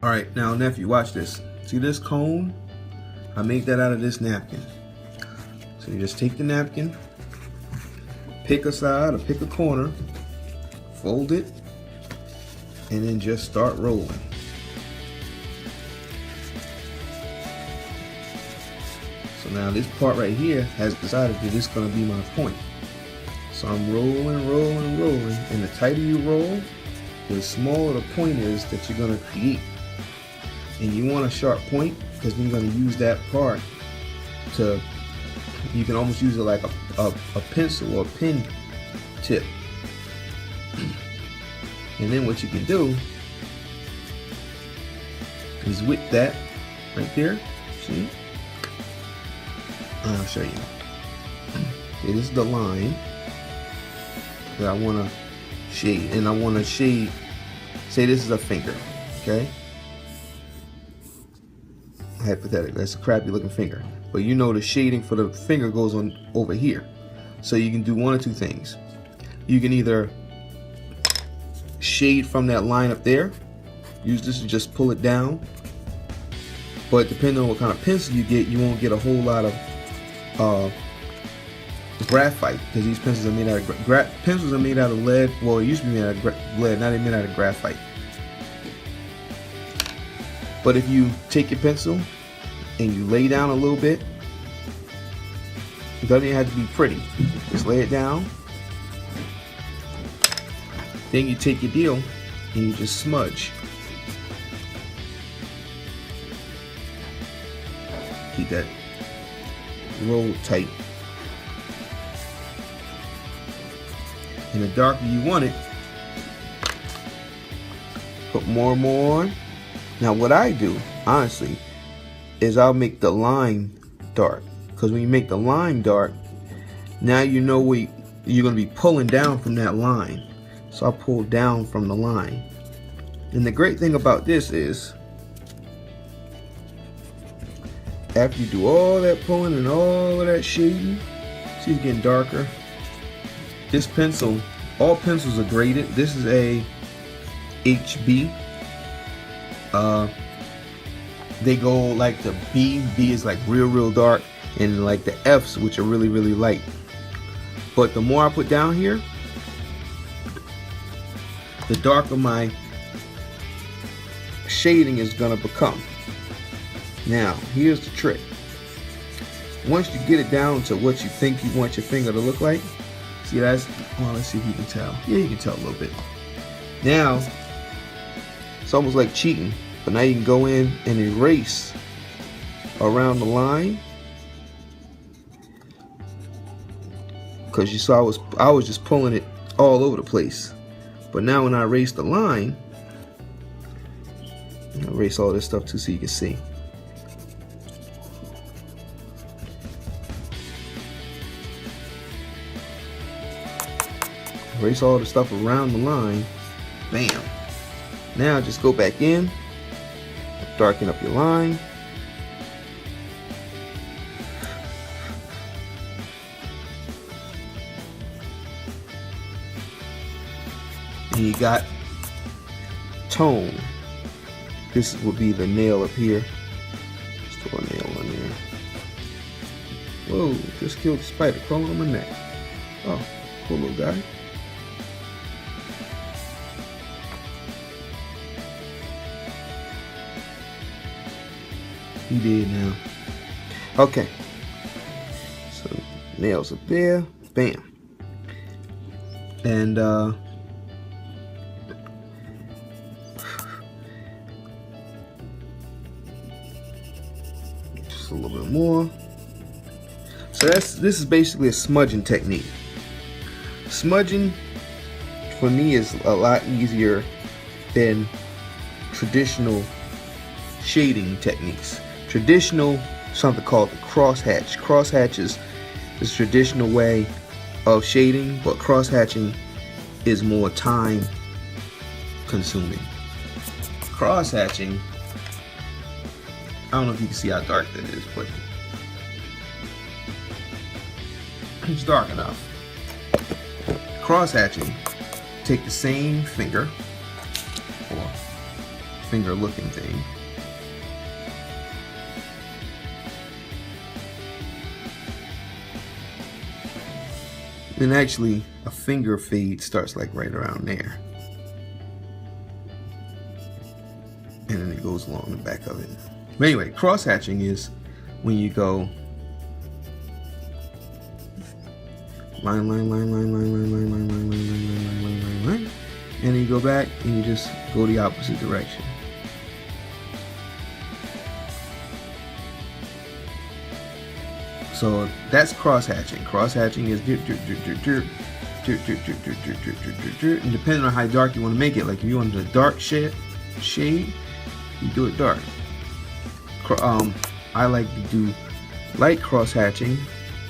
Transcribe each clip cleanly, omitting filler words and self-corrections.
All right, now nephew, watch this. See this cone? I made that out of this napkin. So you just take the napkin, pick a side or pick a corner, fold it, and then just start rolling. So now this part right here has decided that this is going to be my point. So I'm rolling, rolling, rolling, and the tighter you roll, the smaller the point is that you're going to create. And you want a sharp point because then you're going to use that part to, you can almost use it like a pencil or a pen tip. And then what you can do is with that right there, see? I'll show you. Okay, this is the line that I want to shade, and I want to shade, say this is a finger, okay? Hypothetically, that's a crappy looking finger, but you know the shading for the finger goes on over here. So you can do one or two things. You can either shade from that line up there, use this to just pull it down, but depending on what kind of pencil you get, you won't get a whole lot of graphite, because these pencils are made out of lead. Well, it used to be made out of lead, now they're made out of graphite. But if you take your pencil and you lay down a little bit, it doesn't even have to be pretty. Just lay it down. Then you take your deal and you just smudge. Keep that roll tight. And the darker you want it, put more and more on. Now what I do, honestly, is I'll make the line dark. Because when you make the line dark, now you know where you're going to be pulling down from that line. So I pull down from the line. And the great thing about this is, after you do all that pulling and all of that shading, see it's getting darker. This pencil, all pencils are graded. This is a HB. They go like the B is like real dark, and like the F's, which are really light. But the more I put down here, the darker my shading is gonna become. Now here's the trick. Once you get it down to what you think you want your finger to look like, see that's, well, let's see if you can tell. Yeah, you can tell a little bit. Now it's almost like cheating, but now you can go in and erase around the line, because you saw I was just pulling it all over the place. But now when I erase the line, I'll erase all this stuff too so you can see. Erase all the stuff around the line. Bam. Now just go back in, darken up your line. And you got tone. This would be the nail up here. Just throw a nail on there. Whoa, just killed the spider crawling on my neck. Oh, cool little guy. He did now. Okay. So nails up there. Bam. And just a little bit more. So this is basically a smudging technique. Smudging for me is a lot easier than traditional shading techniques. Traditional, something called the crosshatch. Crosshatch is this traditional way of shading, but crosshatching is more time consuming. Crosshatching, I don't know if you can see how dark that is, but it's dark enough. Crosshatching, take the same finger or finger looking thing. Then actually a finger fade starts like right around there. And then it goes along the back of it. But anyway, cross hatching is when you go line, line, line, line, line, line, line, line, line, line, line, line, line, line, line, and then you go back and you just go the opposite direction. So that's cross hatching. Cross hatching is and depending on how dark you want to make it. Like if you want a dark shade, you do it dark. I like to do light cross hatching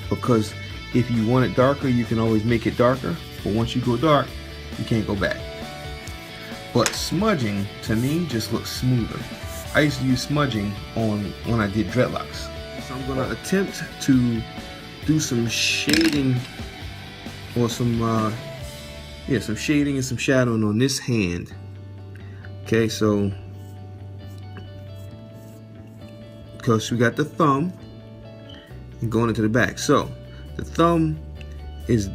because if you want it darker, you can always make it darker. But once you go dark, you can't go back. But smudging to me just looks smoother. I used to use smudging on when I did dreadlocks. So I'm gonna attempt to do some shading or some shading and some shadowing on this hand. Okay, so because we got the thumb and going into the back. So the thumb is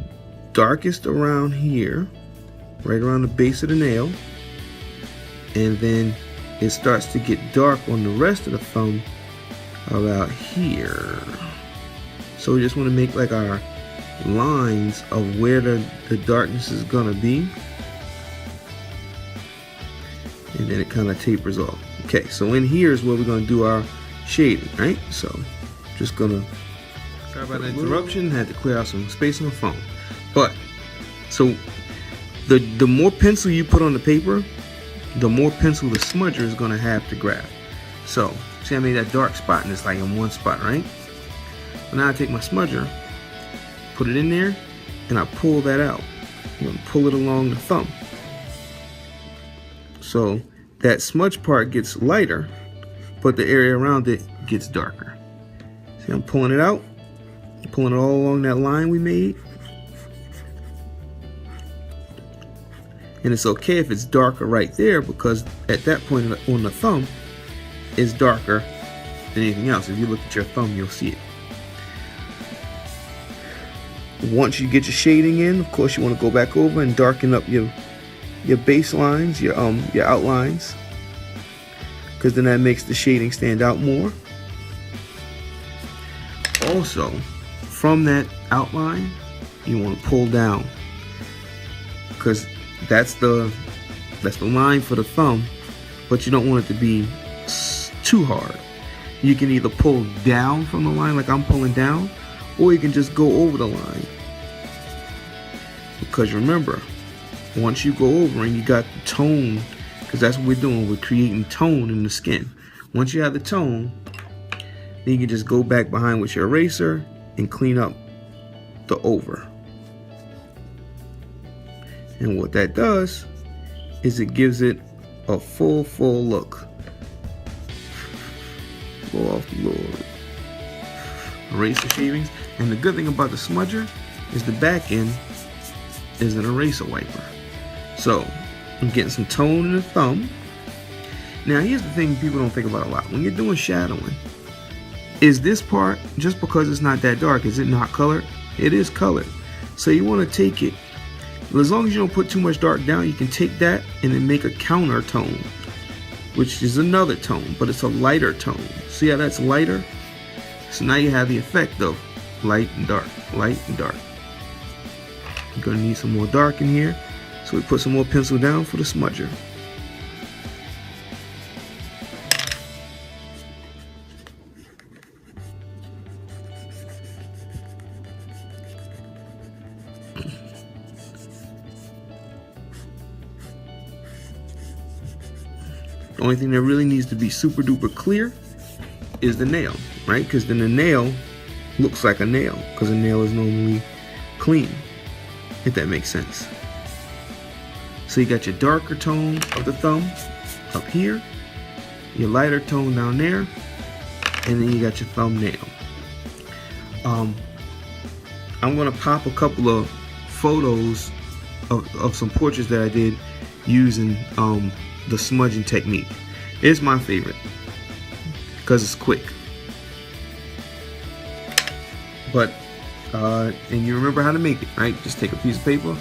darkest around here, right around the base of the nail, and then it starts to get dark on the rest of the thumb about here. So we just want to make like our lines of where the darkness is gonna be, and then it kind of tapers off. Okay, so in here is where we're gonna do our shading, right? So just gonna, sorry about the interruption, had to clear out some space on the phone. But so the more pencil you put on the paper, the more pencil the smudger is gonna have to grab. So see, I made that dark spot and it's like in one spot, right? So now I take my smudger, put it in there, and I pull that out. I'm gonna pull it along the thumb. So that smudge part gets lighter, but the area around it gets darker. See, I'm pulling it out, pulling it all along that line we made. And it's okay if it's darker right there, because at that point on the thumb, it's darker than anything else. If you look at your thumb, you'll see it. Once you get your shading in, of course you want to go back over and darken up your baselines, your outlines, because then that makes the shading stand out more. Also, from that outline, you want to pull down, because that's the line for the thumb, but you don't want it to be too hard. You can either pull down from the line like I'm pulling down, or you can just go over the line. Because remember, once you go over and you got the tone, because that's what we're doing, we're creating tone in the skin. Once you have the tone, then you can just go back behind with your eraser and clean up the over. And what that does is it gives it a full look. Blow off the Lord. Erase the shavings. And the good thing about the smudger is the back end is an eraser wiper. So I'm getting some tone in the thumb. Now here's the thing people don't think about a lot. When you're doing shadowing, is this part, just because it's not that dark, is it not colored? It is colored. So you want to take it, as long as you don't put too much dark down, you can take that and then make a counter tone, which is another tone, but it's a lighter tone. See how that's lighter? So now you have the effect of light and dark, light and dark. You're gonna need some more dark in here, so we put some more pencil down for the smudger. The only thing that really needs to be super duper clear is the nail, right? Because then the nail looks like a nail, because a nail is normally clean, if that makes sense. So you got your darker tone of the thumb up here, your lighter tone down there, and then you got your thumbnail. I'm gonna pop a couple of photos of some portraits that I did using the smudging technique. It's my favorite because it's quick. But and you remember how to make it, right? Just take a piece of paper,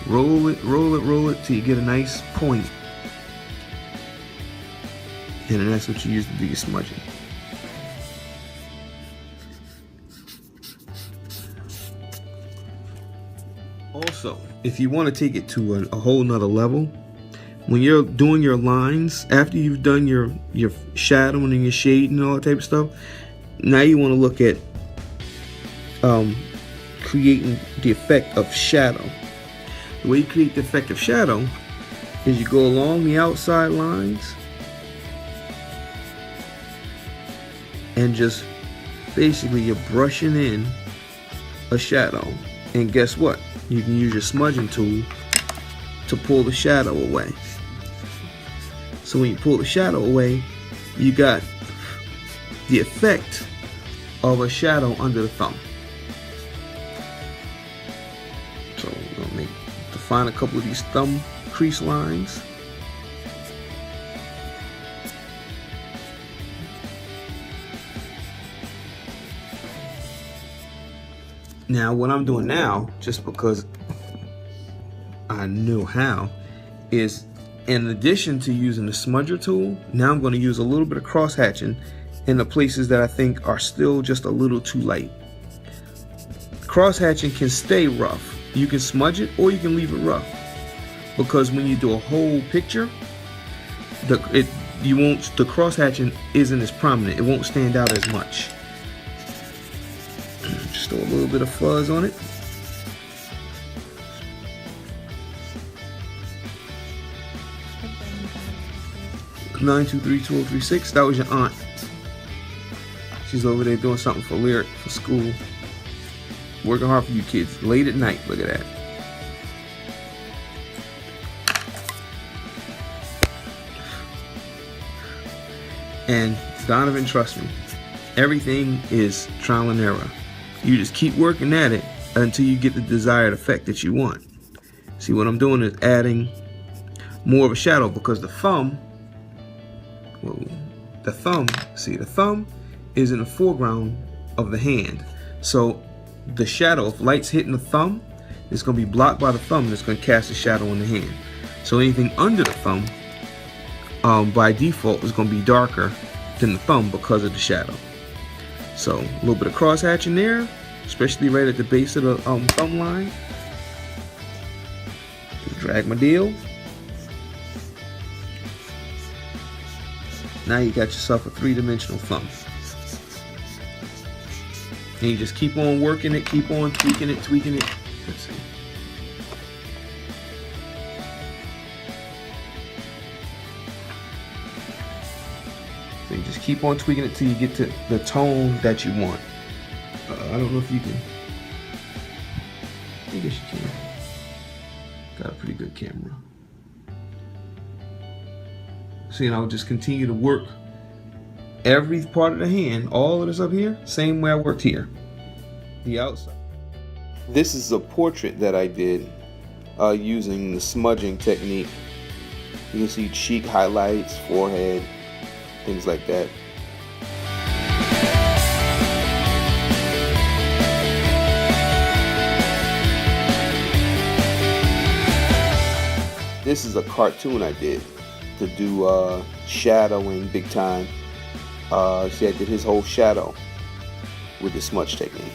roll it till you get a nice point, and then that's what you use to do your smudging. Also, if you want to take it to a whole nother level, when you're doing your lines, after you've done your shadowing and your shading and all that type of stuff, now you want to look at creating the effect of shadow. The way you create the effect of shadow is you go along the outside lines and just basically you're brushing in a shadow. And guess what? You can use your smudging tool to pull the shadow away. So when you pull the shadow away, you got the effect of a shadow under the thumb. So we're gonna define a couple of these thumb crease lines. Now what I'm doing now, just because I know how, is in addition to using the smudger tool, now I'm going to use a little bit of cross hatching in the places that I think are still just a little too light. Cross hatching can stay rough. You can smudge it or you can leave it rough, because when you do a whole picture, the cross hatching isn't as prominent. It won't stand out as much. Just throw a little bit of fuzz on it. Nine two three 2036. That was your aunt. She's over there doing something for Lyric for school. Working hard for you kids. Late at night. Look at that. And Donovan, trust me, everything is trial and error. You just keep working at it until you get the desired effect that you want. See, what I'm doing is adding more of a shadow, because the thumb is in the foreground of the hand. So the shadow, if light's hitting the thumb, it's going to be blocked by the thumb and it's going to cast a shadow on the hand. So anything under the thumb, by default, is going to be darker than the thumb because of the shadow. So a little bit of cross hatching there, especially right at the base of the thumb line. Just drag my deal. Now you got yourself a three-dimensional thumb. And you just keep on working it, keep on tweaking it. Let's see. So you just keep on tweaking it till you get to the tone that you want. I don't know if you can. I guess you can. Got a pretty good camera. See, and I'll just continue to work every part of the hand, all of this up here, same way I worked here. The outside. This is a portrait that I did using the smudging technique. You can see cheek highlights, forehead, things like that. This is a cartoon I did to do shadowing big time. See, I did his whole shadow with the smudge technique.